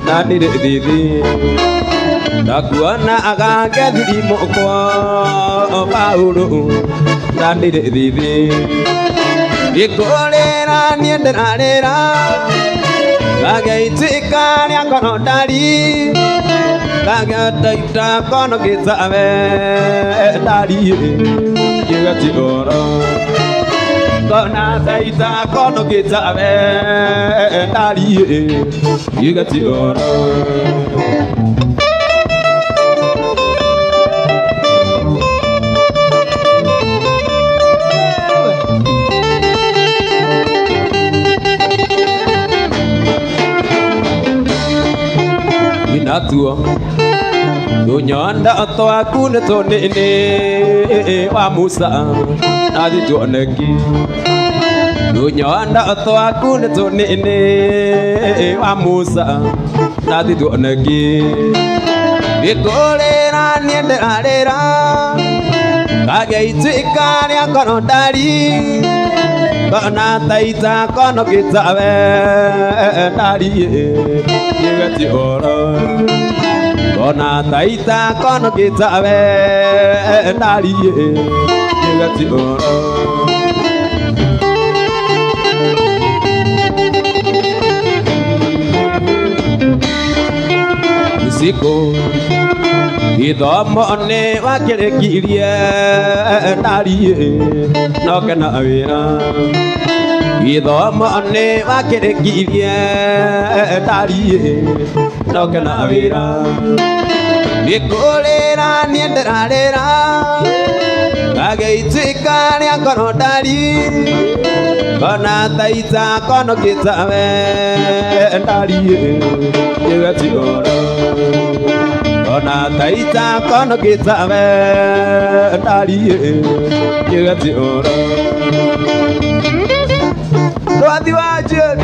na ni di Nakuana aga kediri moko Paulu na ni di Ikolera nienderarera Gagaitika nyakono dari Gagataita kono kizawe dari Yegati oro Kona taita kono kizawe dari Yegati oro Tuo Dunyanda to aku ne to ne wa Musa adi to neki Dunyanda to aku ne to ne wa Musa adi to neki Bikolera niende arera Kagaitika ya kono dari Kona taita kono kizawe dari Yegati oro Kona taita kono kizawe dari Yegati oro Siko Idomone wakile kirie dari no kana avera Idomone wakile kirie dari no kana avera Nikolera nienderarera Kagaitika nyakono dari Kona taita kono kizawe dari Yegati oro Kona taita kono kizawe dari Yegati oro Doati wajib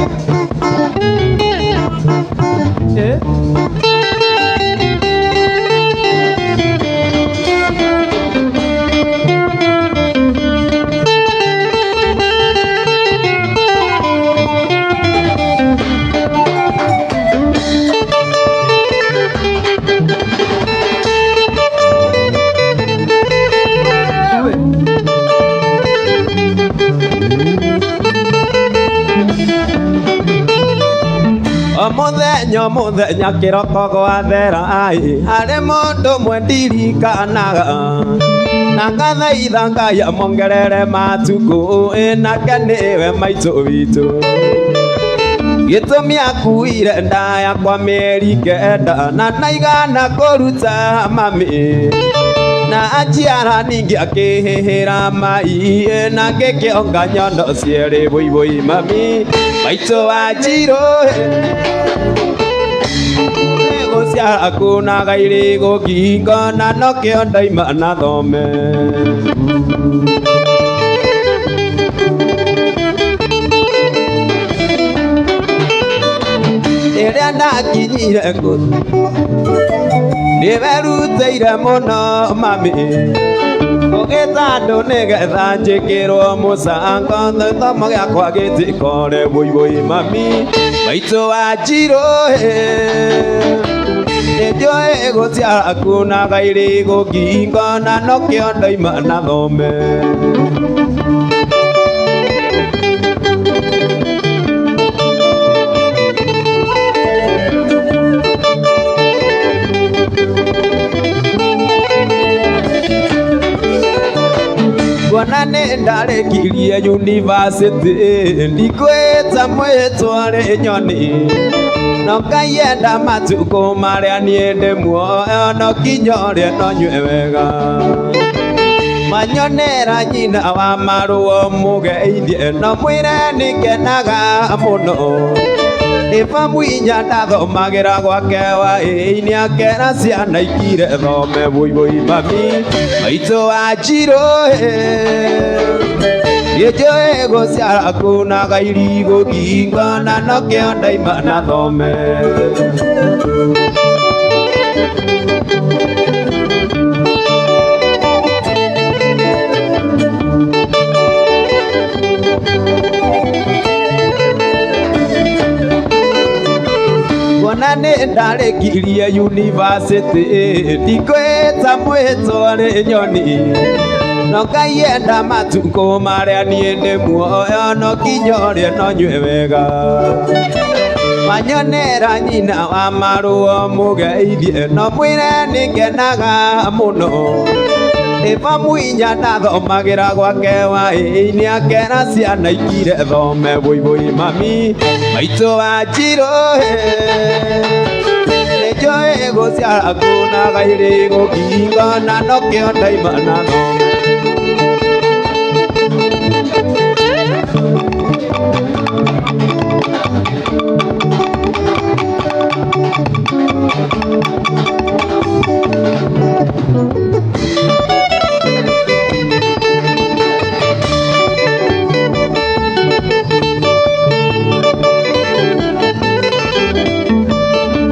Muthenya kiroko gwathera ai Hare mundu mwendirikanaga Na ngathaitha Ngai amongerere matuku Nake niwe maitu witu Gitumi akuire nda yakwa mieri kenda Na naigana kuruta mami Na ajiara ningi akihihira mai Na gikionga nyondo cieri buibui mami Maitu Wanjiru Cia aku na gairi gukingo na nokio ndaima na thome Iria ndakinyire nguthu Niweruteire muno mami Kugita andu nigetha njikirwo mucango Githomo giakwa gitikore buibui mami Maitu Wanjiru Nĩnjũĩ gũciara aku na gairi gukingo na nokio ndaima na thome Kuona nĩndarĩkirie university ndikwĩta mwĩtwa rĩ nyoni No Ngai enda matuko maria nie ndi muoyo no kinyoria no nyue wega Manyonera nyina wa maruo mugeithie no mwire nikenaga muno Nĩbamwinya ndathomagira gwake wa ini akera ciana ikire thome buibui mami Maitu Wanjiru Nĩnjũĩ gũciara aku na gairi gukingo na nokio ndaima na thome ona nĩndarĩkirie university ndikwĩta mwĩtwo nĩ nyoni no Ngai enda matukũ marĩa niĩ ndĩ muoyo no nginya ũrĩe no nyue wega manyonera nyina wa marũo mũgeithie no mwĩre nĩngenaga mũno Eva Muinya ndathomagĩra gwake waĩ-inĩ akera ciana ikire thome bũi mami maitũ wa Njirũ nĩnjũĩ gũciara kuna gairĩ gũkinga na nokĩo ndaima na thome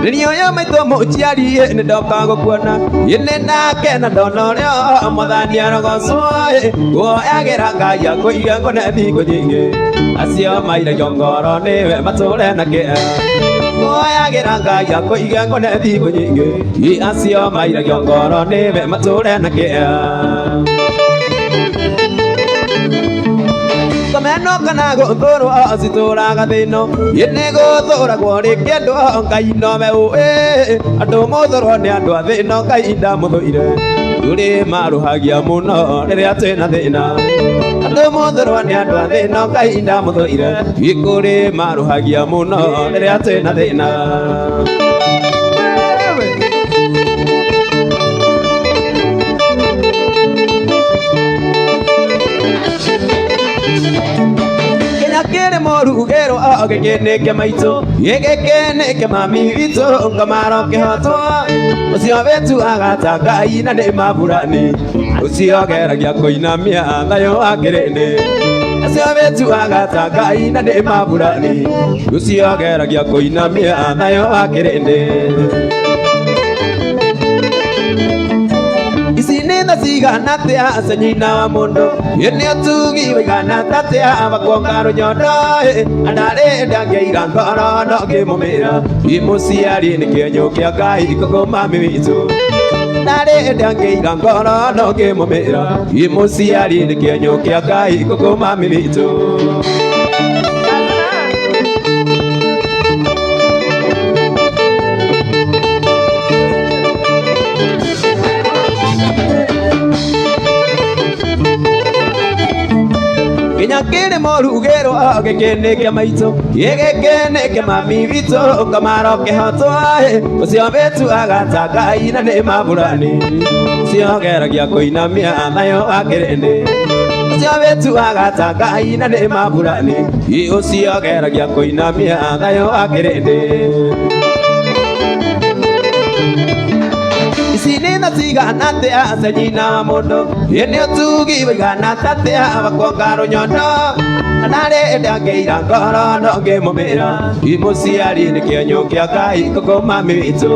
Nĩoyo maitũ mũciari nĩndoka gũkuona nĩ nake na ndona ũrĩa mwathani arogocwo woyagĩra Ngai akũiga ngone thikũ nyingĩ acio mairagio ngoro nĩwe matũre na kĩeha woyagĩra Ngai akũiga ngone thikũ nyingĩ acio mairagio ngoro nĩwe matũre na kĩeha Kameno kana gũthũrwo citũraga thĩno nĩ gũthũragwo rĩngĩ andũ Ngai nowe ũĩ andũ mũthũrwo nĩ andũ a thĩno Ngai ndamũthũire tũrĩ marũhagia mũno rĩrĩa twĩna thĩna andũ mũthũrwo nĩ andũ a thĩno Ngai ndamũthũire kũrĩ marũhagia mũno rĩrĩa twĩna thĩna Kĩrĩ mũrugĩrwo gĩkĩnĩke maitũ gĩkĩnĩke mami witũ ngamaro kĩhotwo ũcio wĩtuaga ta Ngai na nĩ maburani ũcio geragia kũinamia thayũ wa kĩrĩndĩ ũcio wĩtuaga ta Ngai na nĩ maburani ũcio geragia kũinamia thayũ wa kĩrĩndĩ Nĩtha cigana atĩa nyina wa mũndũ nĩ ũtugi wĩigana atĩa bakuonga rũnyondo andarĩ ndangĩira ngoro no ngĩmũmĩra mũciari nĩ kĩenyũ kĩa Ngai kũkũ mami witũ ndarĩ ndangĩira ngoro no ngĩmũmĩra mũciari nĩ kĩenyũ kĩa Ngai kũkũ mami witũ Kĩrĩ mũrugĩrwo gĩkĩnĩke maitũ gĩkĩnĩke mami witũ ngamaro kĩhotwo ũcio wĩtuaga ta Ngai na nĩ maburani ũcio geragia kũinamia thayũ wa kĩrĩndĩ ũcio wĩtuaga ta Ngai na nĩ maburani ũcio geragia kũinamia thayũ wa kĩrĩndĩ Nĩtha cigana atĩa nyina wa mũndũ nĩ ũtugi wĩigana atĩa bakuonga rũnyondo ndarĩ ndangĩira ngoro no ngĩmũmĩra mũciari nĩ kĩenyũ kĩa Ngai kũkũ mami witũ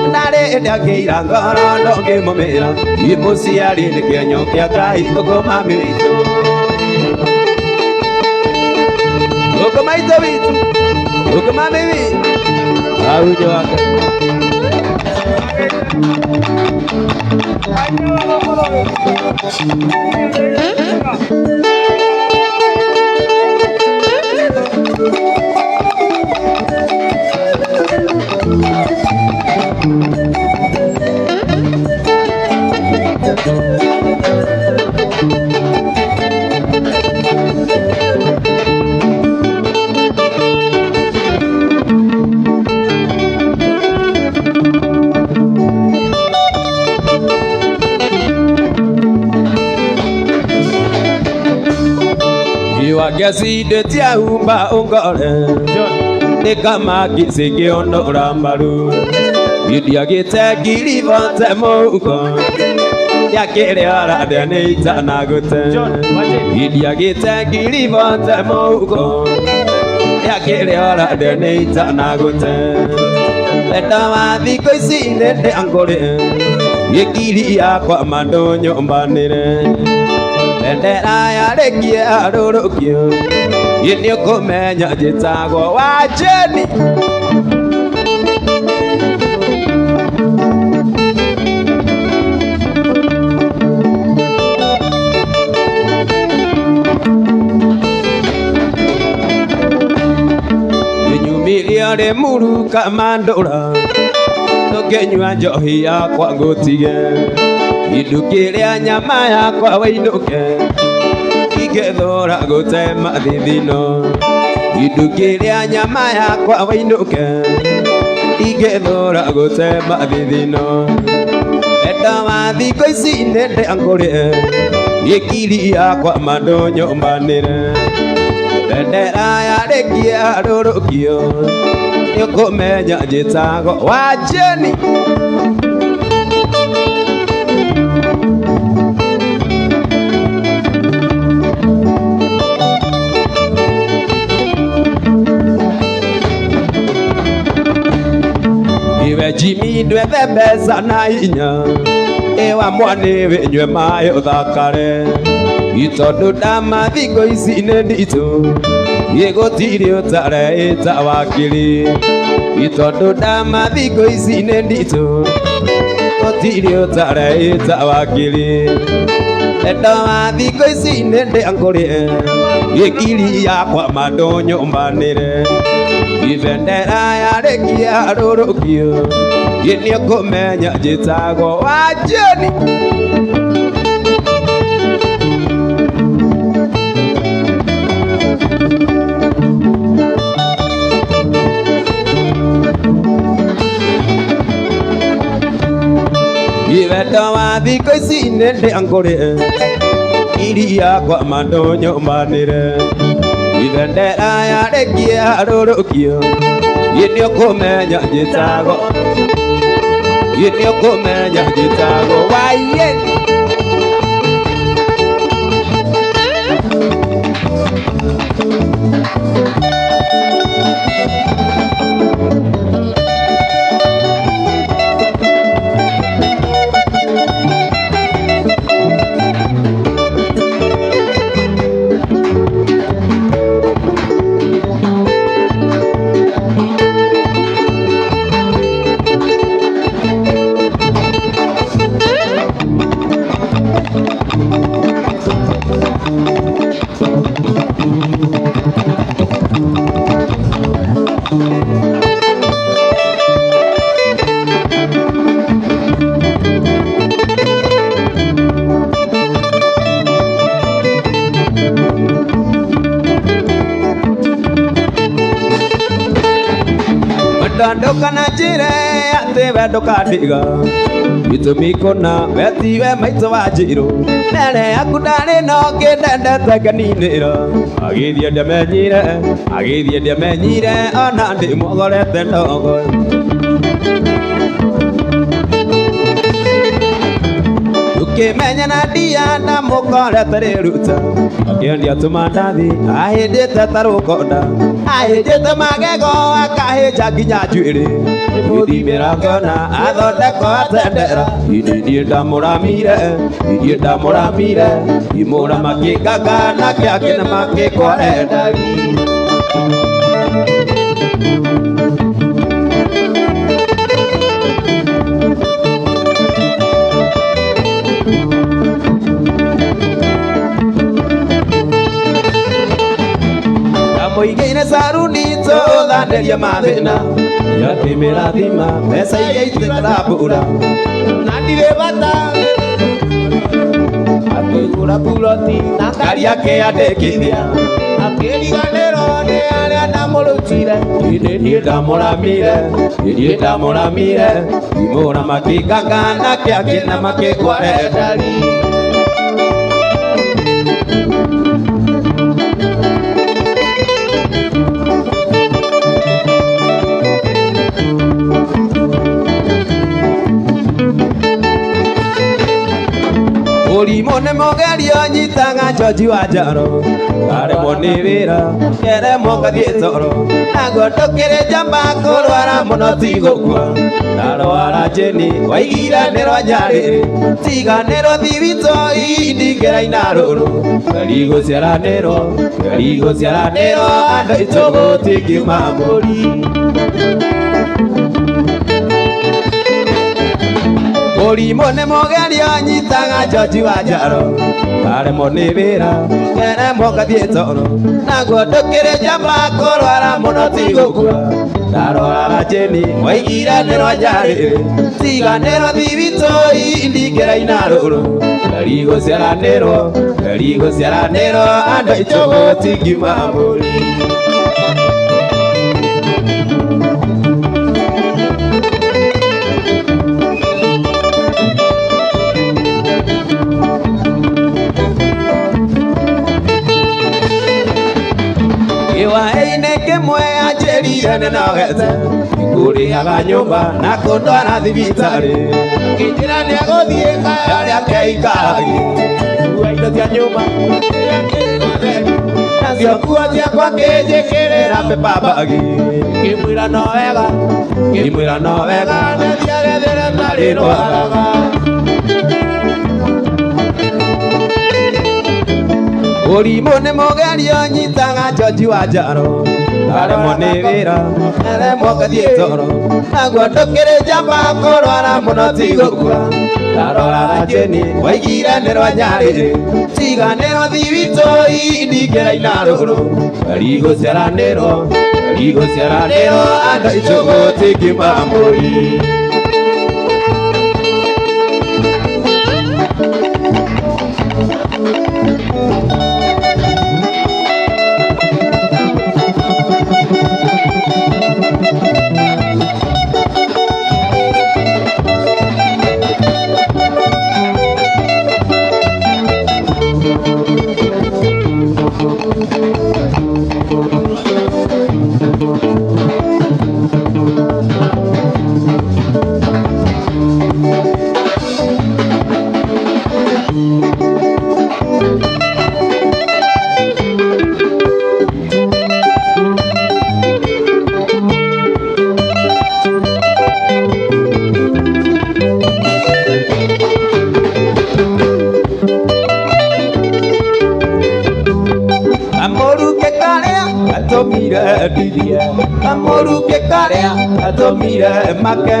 ndarĩ ndangĩira ngoro no ngĩmũmĩra mũciari nĩ kĩenyũ kĩa Ngai kũkũ mami witũ gũkũ maitũ witũ gũkũ mami witũ aunyũ wake Gacindĩtie humba ũngore nĩ kamaki cingĩonora mbaru gĩthiagĩte ngiribote mũhuko gĩa kĩrĩa arandĩa nĩ itanagũte gĩthiagĩte ngiribote mũhuko gĩa kĩrĩa arandĩa nĩ itanagũte wendo wa thikũ ici nĩ ndĩangũrĩ gĩkiri yakwa mandũ nyũmbanĩre Bendera yarĩkie arũrũkio nĩ ũkũmenya njĩtagwo Wanjeni Tore muru kamandora Tukenyua njohi yakwa ngutige Idukiria nyama yakwa wainuke Igethora gutema thithino Idukiria nyama yakwa wainuke Igethora gutema thithino Enda wa thiko ici nende angurie Ikiri yakwa mandonyo mbanire Bendera yarekia rurukio Nikumenya njitago wa Jeni Iwe Jimmy ndwethe mbeca na inya Ewa mwane wenywe mayo thakare Itondu ndama thiko ici nĩ nditũ Gĩgũtirĩ ũtareĩta wakiri Itondu ndama thiko ici nĩ nditũ Gũtirĩ ũtareĩta wakiri Endo wa thiko ici nĩ ndĩangũrĩe Gĩkiri yakwa mandonyo mbanĩre Ibendera yarekia rũrũkio Gĩnĩ ũkũmenya njĩtagwo wa Jeni Ibendo wa thiko ici nĩ ndĩangũrĩe Gĩkiri yakwa mandonyo mbanĩre Ibendera yarekia rũrũkio Gĩnĩ ũkũmenya njĩtagwo Gĩnĩ ũkũmenya njĩtagwo wa Jeni Ndoka na njĩra atĩ we ndũkandiga Gĩtũmi kũna we tiwe maitũ wa njirũ Mbere yaku ndarĩ no ngĩndendete nganinĩra Agĩthiĩ ndĩmenyire ona ndĩmwogorete ndogo Tukimenya na ndia ndamũkorete rĩruta Akĩendia tũmandathi ahĩndĩte ta rũkonda Ahĩnjĩte magego akahĩnja nginya njuĩrĩ Gĩthimĩra ngona athondeko atendera Niĩ ndamũramire Imũra makĩnganga nake akĩna makĩkware ndari Mũigĩire saruni tũthanĩrie mathĩna Yakĩmĩra thima mbeca iria itarambũra Na ndirĩ bata Akĩgũra puloti na ngari akĩyandĩkithia Akĩriganĩrwo nĩ arĩa ndamũrutire Niĩ ndamũramire Imũra makĩnganga nake akĩna makĩkware ndari Mũrimũ nĩ mũgerio nyitaga George wa Njaro Ngaremwo nĩ wĩra ngeremwo ngathiĩ toro Naguo ndũkĩrĩ njamba kũrwara mũno ti gũkua Ndarwara Jeni waigiranĩrwo nyarĩrĩ Tiganĩrwo thibito ndingĩraina rũrũ Ngari gũciaranĩrwo andũ aitũ gũtingĩuma mbũri Mũrimũ nĩ mũgerio nyitaga George wa Njaro Ngaremwo nĩ wĩra ngeremwo ngathiĩ toro Naguo ndũkĩrĩ njamba kũrwara mũno ti gũkua ndarora jeni waigire nero njari tiganero thibitoi ndingera inaruru ngarigo ciaranero andu ichogo tingimamuri Kemwe ajerire nenogete ikuriaga nyumba na kundwara thibitari ngĩnjĩra nĩegũthiĩ karia keikagi kua indo cia nyumba nacio nguo ciakwa ngĩnjĩkĩrĩra pepabagi ngĩmwĩra no wega nathiagethĩre tarĩ rwaraga Ũrimũ nĩ mũgerio nyitaga George Wanjaru aremwo nĩ wĩra aremwo ngathiĩ toro naguo ndũkĩrĩ njamba kũrwara mũno ti gũkua ndarora jeni waigire nĩ rwa nyarĩ tiganĩro thibitoi ndingĩra inarũrũ ngarigo ciaranĩro andũ ichogo tingĩmamũri Amoruke karia atomire make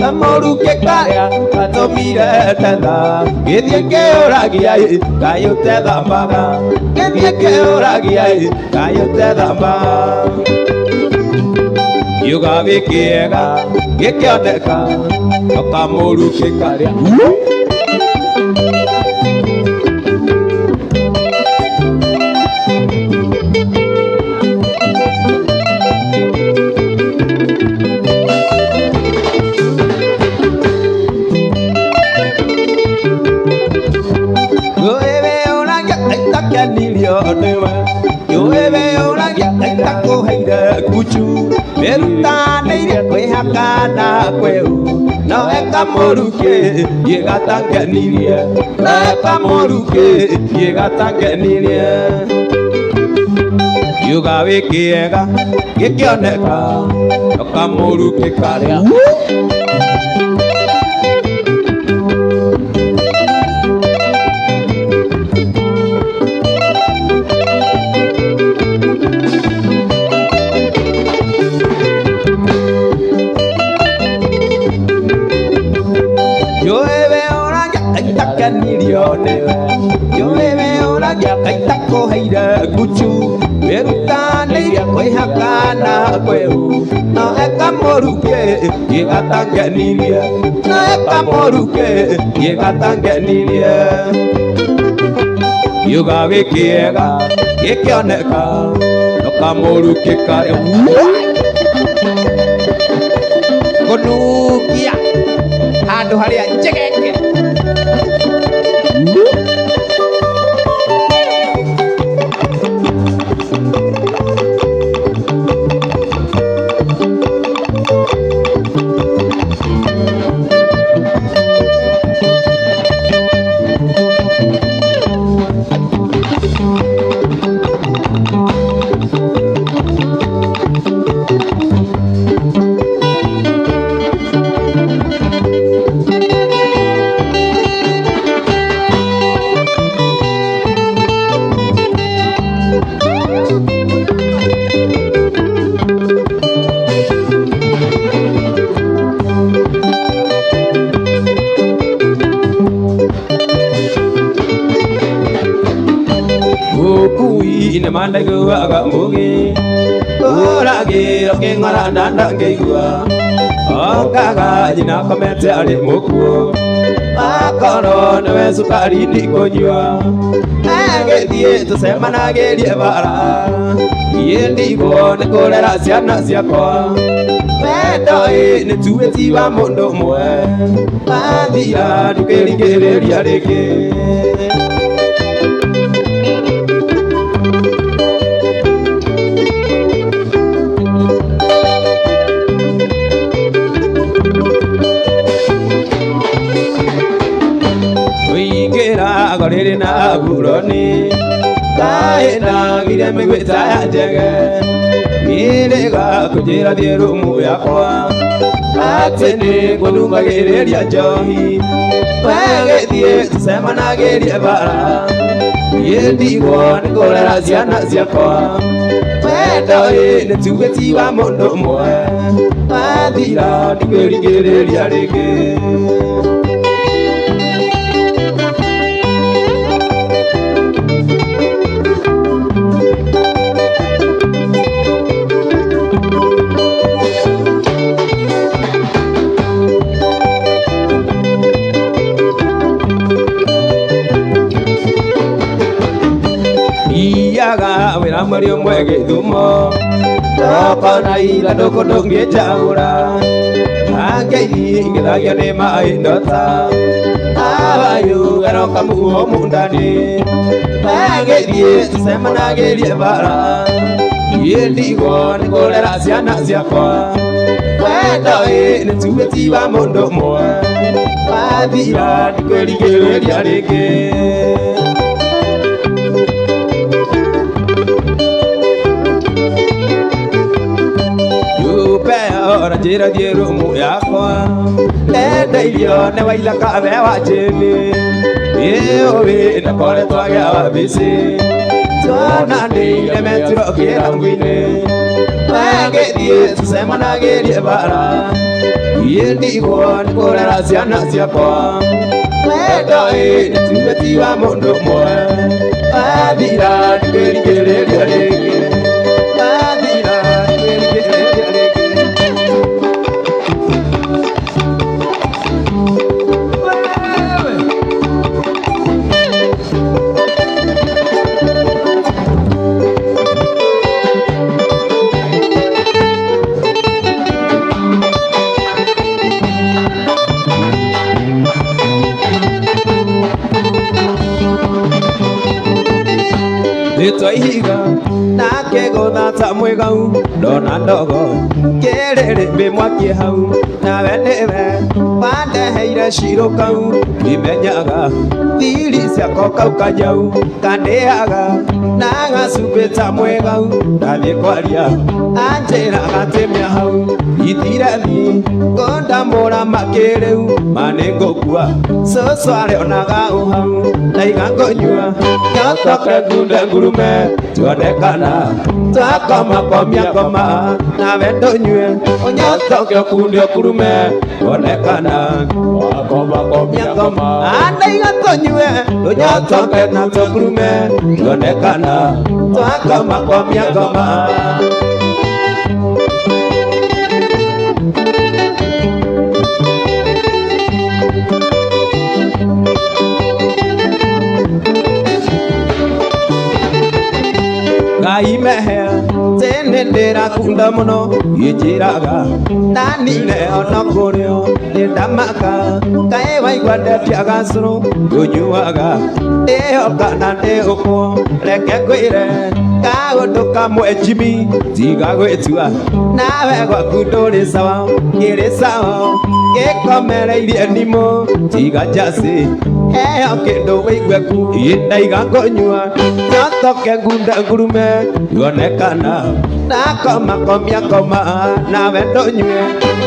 amoruke karia atomire tenda githie keuragia kayo tetha mbaga githie keuragia kayo tetha mbaga yuga wikiega gikioneka akamoruke karia Merutanĩire kwĩhaka na kweu no ekamoruke gĩgatangenirie no ekamoruke gĩgatangenirie yuga wĩkĩega gĩkĩoneka okamoruke karĩa Merutanĩire kwĩhaka na kweu no ekamoruke gĩgatangenirie no ekamoruke gĩgatangenirie yuga wĩkĩega gĩkĩoneka okamoruke karĩa kũnukia handũ harĩa njegeke Kui ina mandai go aga mugi Uragiro kingora nanda ngeigua Okaga jina komete ali mukuo Akoro newe sukari ndikonyua Agethie tusemanagerie bara Iye ndigo nikurera ciana ciakwa Wendo nĩ tuĩti wa mũndũ ũmwe Wathira ndũkĩringĩrĩria rĩngĩ Ũingĩra gorĩrĩ na buroni Kaĩnagire mĩgwĩta ya njege Nĩrĩga kũnjĩra thiĩ rumu yakwa Atĩ nĩngũnumagĩrĩria njohi Wegĩthiĩ tũcemanagĩrie bara Niĩ ndigwo nĩkũrera ciana ciakwa Wendo nĩ tuĩti wa mũndũ ũmwe Wathira ndingĩringĩrĩria rĩngĩ Iyaga wĩra mũrĩo mwege thumo Tokona ira ndũkũndũ ngĩnjaũra Angeithi ngĩthagio nĩ maĩ ndota Abayũ garoka muo mundani Wegĩthiĩ tũcemanagĩrie bara Niĩ ndigwo nĩkũrera ciana ciakwa Wendo nĩ tuĩti wa mũndũ ũmwe Wathira ndingĩringĩrĩria rĩngĩ Ora njĩra thiĩ rumu yakwa Ndendeirio nĩ waithaka we wa njĩni Ĩũĩ ndakoretwo agĩa wabici Tuonanĩire metro kĩramu-inĩ Wegĩthiĩ tũcemanagĩrie bara Niĩ ndigwo nĩkũrera ciana ciakwa Wendo nĩ tuĩti wa mũndũ ũmwe Wathira ndingĩringĩrĩria rĩngĩ Wathira ndingĩringĩrĩria rĩngĩ Nĩtwaihiga nake gũthata mwĩgau ndona ndogo kĩrĩrĩmbĩ mwakie hau nawe nĩwe wandeheire cirũ kau imenyaga thiri ciako kau kanyau kandĩaga na gacumbĩ ta mwĩgau ndathiĩ kwaria anjĩraga tĩmĩa hau itirathi ngũndamũra makĩrĩu manĩngũkua cũcũ arĩonaga ũhau ndaiga ngũnyua nyotoke ngunde ngurume tuonekana twakoma ngoma nawe ndũnyue ũnyotoke ũkunde ũkurume tuonekana wakoma ngoma ndaiga tũnyue tũnyotoke na tũkurume tuonekana twakoma ngoma Ngai mehea tene ndĩrakunda mũno gĩnjĩraga ndanine ona kũrĩo nĩndamaka kaĩ waigua ndetiaga cũrũ ngũnyuaga ndĩhoka na ndĩhũkwo reke ngwĩre kaũndũ kamwe Jimmy tiga gwĩtua nawe gwaku ndũrĩ sawa ngĩrĩ sawa ngĩkomereirie ndimũ tiga njacĩ heo kĩndũ wĩigue ku ndaiga ngũnyua nyotoke ngunde ngurume tuonekana ndakomakomia ngoma nawe ndũnyue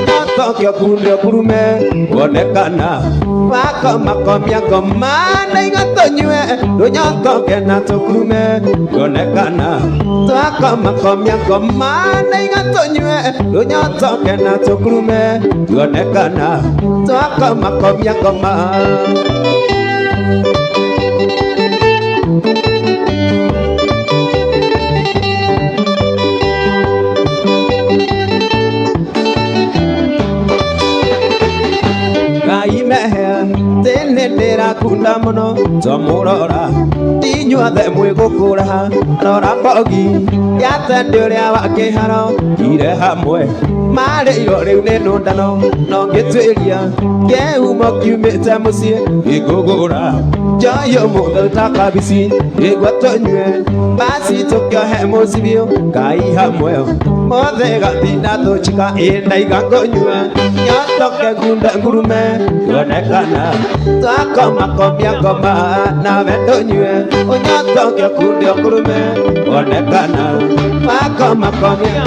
nyotoke ũkunde ũkurume tuonekana wakomakomia ngoma ndaiga tũnyue tũnyotoke na tũkurume tuonekana twakomakomia ngoma ndaiga tũnyue tũnyotoke na tũkurume tuonekana twakomakomia ngoma nindira kunda muno tomurora tinyuothe mwigukura rora bogi yatende uria wakiharo ire hamwe marĩirwo rĩu nĩ nũndano no ngĩtuĩria kĩhumo kiumĩte mũciĩ ngĩngũgũra njoyo mũthĩ ta kabici ĩgua tũnyue basi tũkĩohe mũciĩ biũ Ngai hamwe mothe gatinda tũchika ĩndaiga ngũnyua nyotoke ngunda ngurume tuonekana twakomakomia ngoma nawe tũnyue ũnyotoke kundio ngurume tuonekana twakomakomia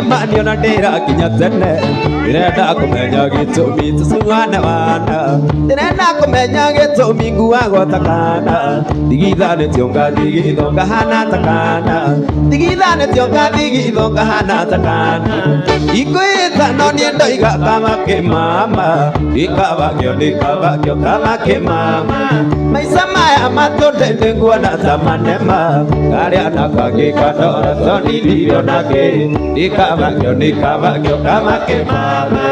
Manyo na ndĩra kinya tene ndĩrenda kũmenya gĩtũmi tũcuane wana ndĩrenda kũmenya gĩtũmi nguagwo ta kana ndigithanĩtio ngathi gĩtho ngahana ta kana ndigithanĩtio ngathi gĩtho ngahana ta kana ikwĩta no niĩ ndoiga kama kĩmama ndĩkabakio kama kĩmama maica maya matũndĩ nguona ta manema karĩa nakagĩkandora tonithirio nake nikabakio kama kĩmama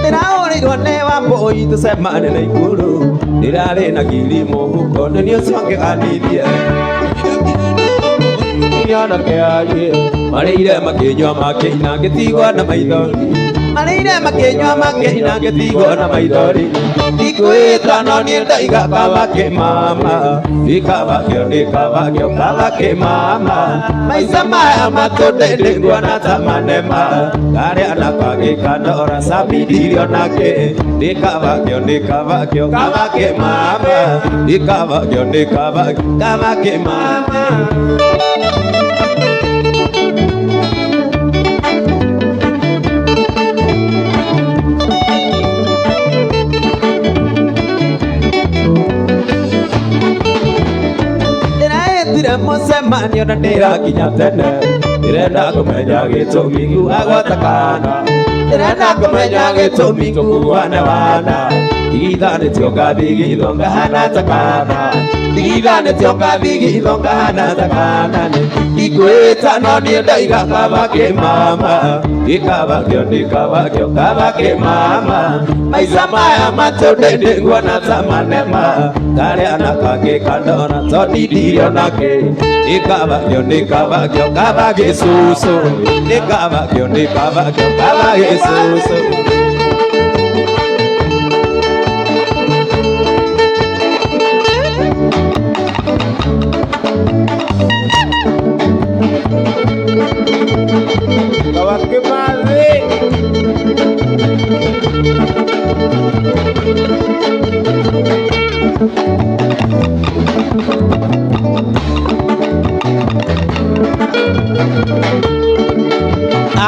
ndĩraũrĩirwo nĩ Wambũi tũcemane na igũrũ ndĩrarĩ na kiri mũhuko nĩ niĩ ũcio ngĩganithie anake aye marĩire makĩnyua makĩina ngĩtigwo na maithori marĩire makĩnyua makĩina ngĩtigwo na maithori ndikwĩta no niĩ ndaiga kama kĩmama ndĩkabakio kama kĩmama maica maya matũndĩ nguona ta manema karĩa nakagĩkandora sabindirio nake ndĩkabakio kama kĩmama ndĩkabakio kama kĩmama mũcemanio na ndĩrakinya tene ndĩrenda kũmenya gĩtũmi nguagwo ta kana ndĩrenda kũmenya gĩtũmi nguane wana ndigithanĩtio ngathi gĩtho ngahana ta kana ndigithanĩtio ngathi gĩtho ngahana ta kana ndikwĩta no niĩ ndaiga kama kĩmama ndĩkabakio kama kĩmama maica maya matũndĩ nguona ta manema karĩa nakagĩkandora tonithirio nake ndĩkabakio kama gĩcucu ndĩkabakio kama gĩcucu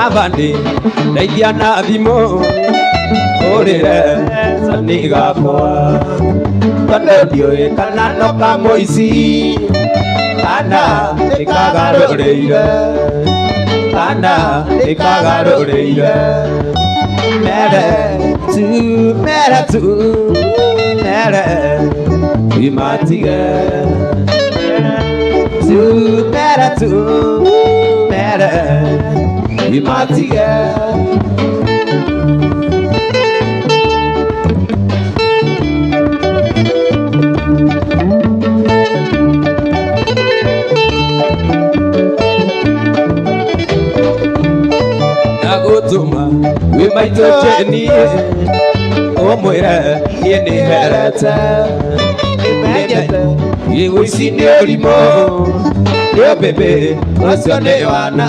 abandi ndeithia na thimũ ũrĩre sani gakwa tondũ ndiũĩ kana no kamũici kana nĩkagarũrĩire kana nĩkagarũrĩire mere tu mere imatige tu mere imatige ndagutuma wi maito jeni omwira yeni herete imenyete yigwisi ni urimo yo bebe wasio ni wana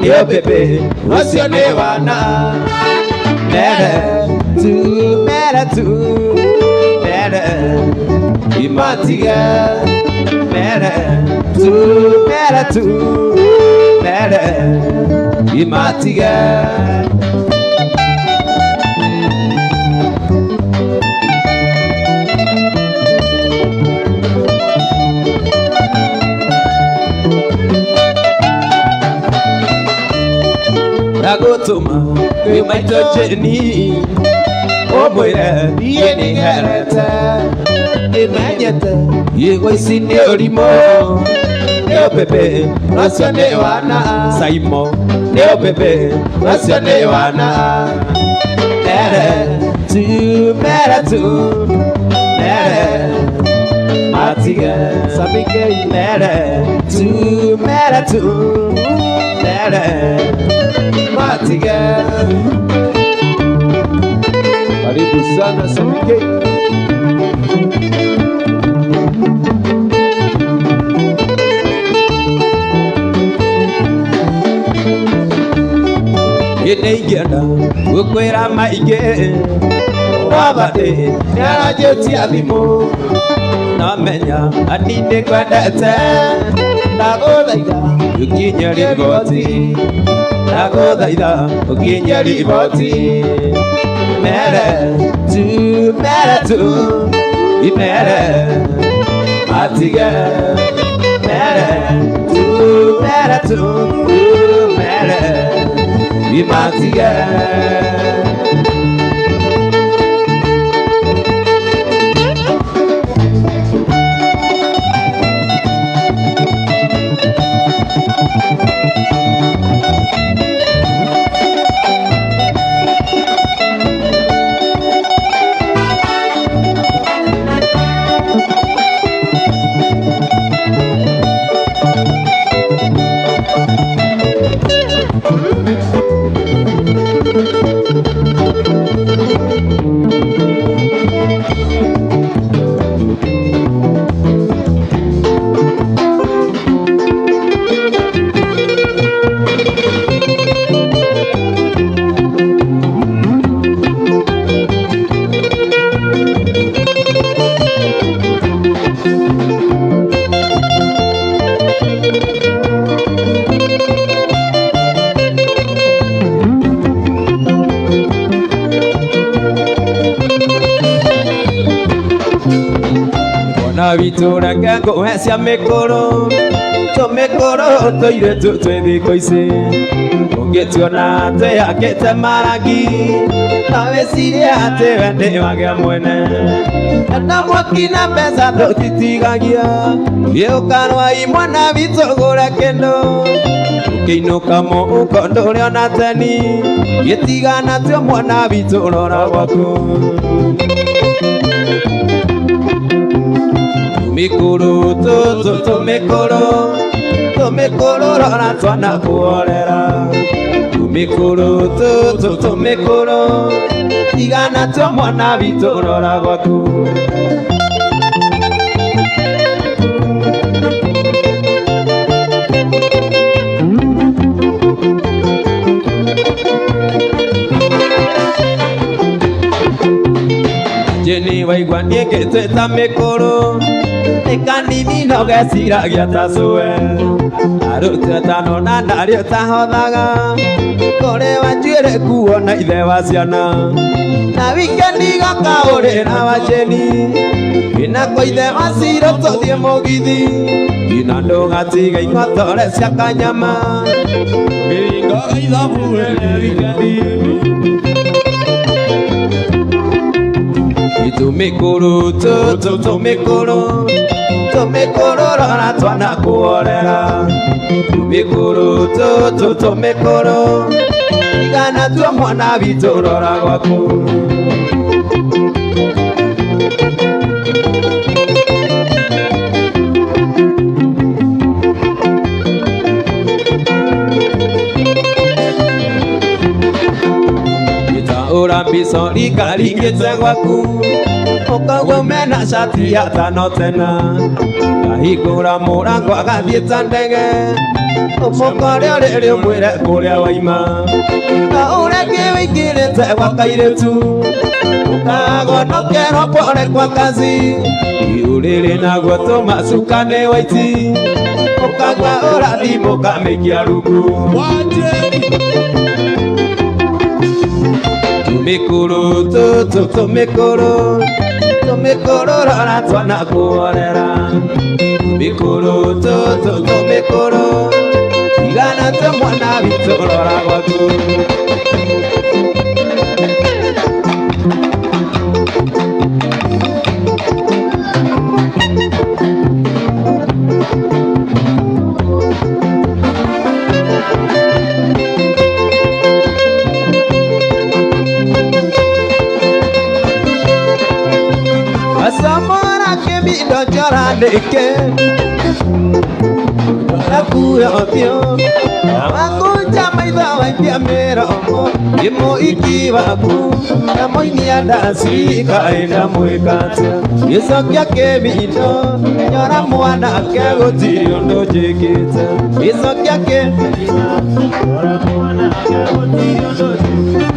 yo bebe wasio ni wana mere tu mere imatiga mere tu mere imatiga ndagutuma wi maito jeni omwire yeni herete imenyete yigwisi ni urimo yo bebe wasio ni wana saimo yo bebe wasio ni wana mere tu mere matiga sabike mere tu mere matiga karibu sana sabike Yenegenda ukwera maige wabade nyarajeti abimo namenya aninde kwendete ndaguthaitha ukinyari goti ndaguthaitha ukinyari goti mere tu imere atiga mere tu mere imatiga Vitura kango hacia mekoro toire tu thiko ici ungetuona te akete maragi naweciria ati wende wage mwene na mwakina mbeca ndutitigagia giukanwa imwana vitugura kendo ukiinuka muhuko nduriona teni gitigana tio mwana viturora gwaku mikuru tumikuru rora twana kuorera mikuru tumikuru tigana tio mwana viturora gwaku jeni waigua niengete ta mikuru kanini no geciragia ta cue aruta tano na ndario ta hothaga kore wanjuire kuona ithe wa ciana na wikendi gakaurira wajeni inako ithe wa ciro tuthie mugithi ina ndugatiga ing'otore cia kanyama miringo ithabu wikendi itumikuru tumikuru rora twana kuorera tumikuru tumikuru igana tuo mwana viturora gwaku Wisori karingite gwaku Ukagwo mena shati ya tano tena Kahingura murango agathiĩta ndege Ũmũkore ũrĩrĩ ũmwĩre kũrĩa waima Na ũreke wĩingĩrĩte gwa kairĩtu Ũkagonokerwo pole kwa kazi Iurĩrĩ naguo tũmacukane waiti Ũkagwa ũrathi mũkamĩikia rungu Tumikuru rora twana kuorera Tumikuru Igana te mwana bitu rora gwaku Asamora que mi dochara neke Akuya opio Amakuja maitha waitia mera omo Yemo ikiwaku Namo inianda sika enda mwekate Yesokia kemido Nyora mwana kego tirio ndo jekete Yesokia kemido Nyora mwana kego tirio ndo jekete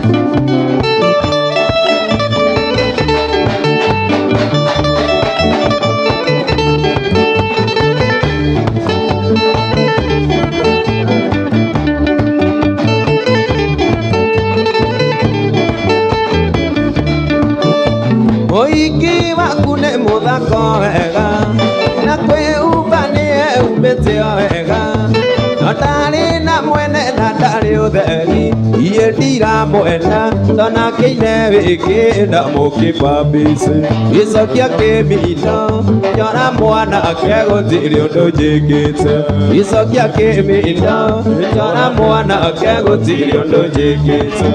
Oiki wakune muthako wega Na kwĩhumba nĩ ehumbĩte o wega No ndarĩ na mwene na ndarĩ ũtheri Iye ndiramwenda Tona kĩine wĩkĩnda mũkĩbambĩce Gĩcokia kĩmindo Nyona mwana kegũtirĩ ũndũ njĩkĩte Gĩcokia kĩmindo Nyona mwana kegũtirĩ ũndũ njĩkĩte